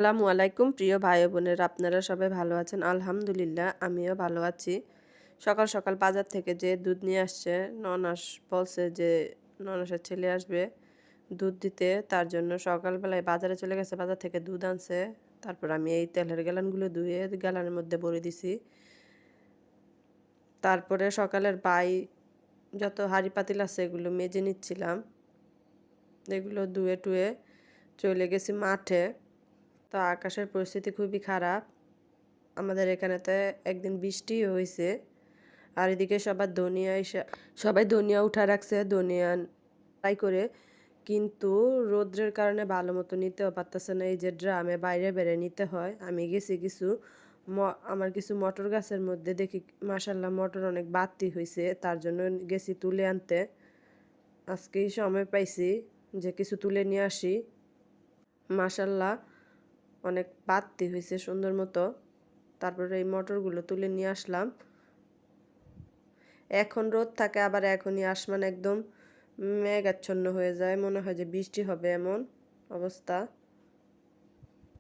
আসসালামু আলাইকুম প্রিয় ভাই ও বোনেরা, আপনারা সবাই ভালো আছেন? আলহামদুলিল্লাহ, আমিও ভালো আছি। সকাল সকাল বাজার থেকে যে দুধ নিয়ে আসছে, ননাস বলছে যে ননাসের ছেলে আসবে দুধ দিতে, তার জন্য সকালবেলায় বাজারে চলে গেছে, বাজার থেকে দুধ আনছে। তারপর আমি এই তেলের গ্যালানগুলো ধুয়ে গ্যালানের মধ্যে ভরে দিছি। তারপরে সকালের যত হাঁড়ি পাতিল আছে এগুলো মেজে নিচ্ছিলাম। এগুলো ধুয়ে টুয়ে চলে গেছি মাঠে। তো আকাশের পরিস্থিতি খুবই খারাপ। আমাদের এখানেতে একদিন বৃষ্টিও হয়েছে। আর এদিকে সবাই ধনিয়া উঠা রাখছে, ধনিয়া ট্রাই করে, কিন্তু রোদ্রের কারণে ভালো মতো নিতেও পারতেছে না। এই যে ড্রামে বাইরে বেড়ে নিতে হয়। আমি গেছি আমার কিছু মটর গাছের মধ্যে দেখি মাশাল্লাহ মটর অনেক বাড়তি হয়েছে, তার জন্য গেছি তুলে আনতে। আজকেই সময় পাইছি যে কিছু তুলে নিয়ে আসি। মাশাল্লাহ অনেক বাড়তি হয়েছে সুন্দর মতো। তারপরে এই মটরগুলো তুলে নিয়ে আসলাম। এখন রোদ থাকে, আবার এখনই আসমান একদম মেঘাচ্ছন্ন হয়ে যায়, মনে হয় যে বৃষ্টি হবে এমন অবস্থা।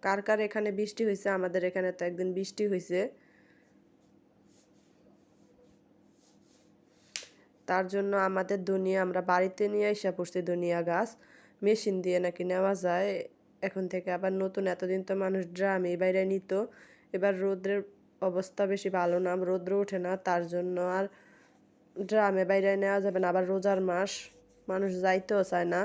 কার কার এখানে বৃষ্টি হয়েছে? আমাদের এখানে তো একদিন বৃষ্টি হয়েছে। তার জন্য আমাদের দুনিয়া আমরা বাড়িতে নিয়ে এসে পড়ছি। দুনিয়া গাছ মেশিন দিয়ে নাকি নেওয়া যায় এখন থেকে। আবার নতুন, এতদিন তো মানুষ ড্রামে বাইরে নিত। এবার রোদ্রের অবস্থা বেশি ভালো না, রোদ্র ওঠে না, তার জন্য আর ড্রামে বাইরে নেওয়া যাবে না। আবার রোজার মাস, মানুষ যাইতেও চায় না।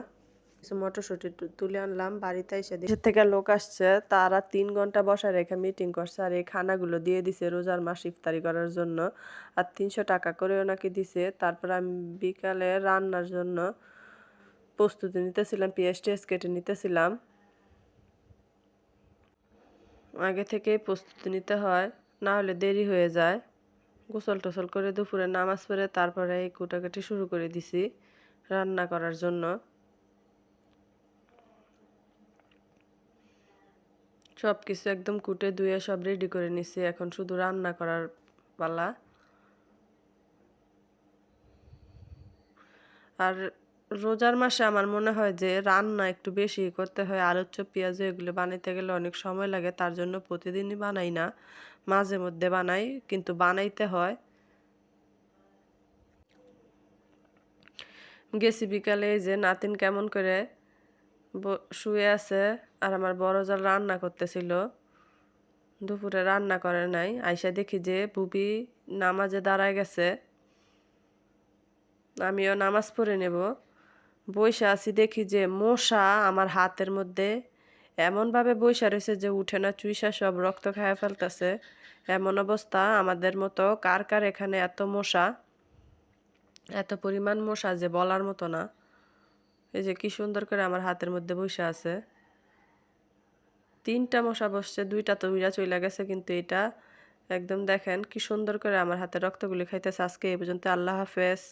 কিছু মটরশুঁটি তুলে আনলাম। বাড়িতে এসে দেশের থেকে লোক আসছে, তারা 3 ঘন্টা বসা রেখে মিটিং করছে, আর এই খানাগুলো দিয়ে দিছে রোজার মাস ইফতারি করার জন্য। আর 300 টাকা করেও নাকি দিছে। তারপর আমি বিকালে রান্নার জন্য প্রস্তুতি নিতেছিলাম, পেঁয়াজ টেস্ট কেটে নিতেছিলাম। আগে থেকেই প্রস্তুতি নিতে হয়, না হলে দেরি হয়ে যায়। গোসল টোসল করে দুপুরে নামাজ পড়ে তারপরে এই কুটাকুটি শুরু করে দিছি রান্না করার জন্য। সব কিছু একদম কুটে ধুয়ে সব রেডি করে নিছি, এখন শুধু রান্না করার পালা। আর রোজার মাসে আমার মনে হয় যে রান্না একটু বেশি করতে হয়। আলুর চপ, পেঁয়াজু এগুলো বানাইতে গেলে অনেক সময় লাগে, তার জন্য প্রতিদিনই বানাই না, মাঝে মধ্যে বানাই, কিন্তু বানাইতে হয়। গেছি বিকালে, এই যে নাতিন কেমন করে শুয়ে আছে, আর আমার বড় জাল রান্না করতেছিল। দুপুরে রান্না করে নাই, আইসা দেখি যে বুবি নামাজে দাঁড়ায় গেছে। আমিও নামাজ পড়ে নেব, বইসা আছি, দেখি যে মশা আমার হাতের মধ্যে এমনভাবে বইসা রয়েছে যে উঠে না, চুইসা সব রক্ত খাইয়া ফেলতেছে এমন অবস্থা। আমাদের মতো কার কার এখানে এত মশা, এত পরিমাণ মশা যে বলার মতো না। এই যে কি সুন্দর করে আমার হাতের মধ্যে বসে আছে। 3টা মশা বসছে, 2টা তো উইরা চলে গেছে, কিন্তু এটা একদম দেখেন কি সুন্দর করে আমার হাতে রক্তগুলি খাইতেছে। আজকে এই পর্যন্ত, আল্লাহ হাফেজ।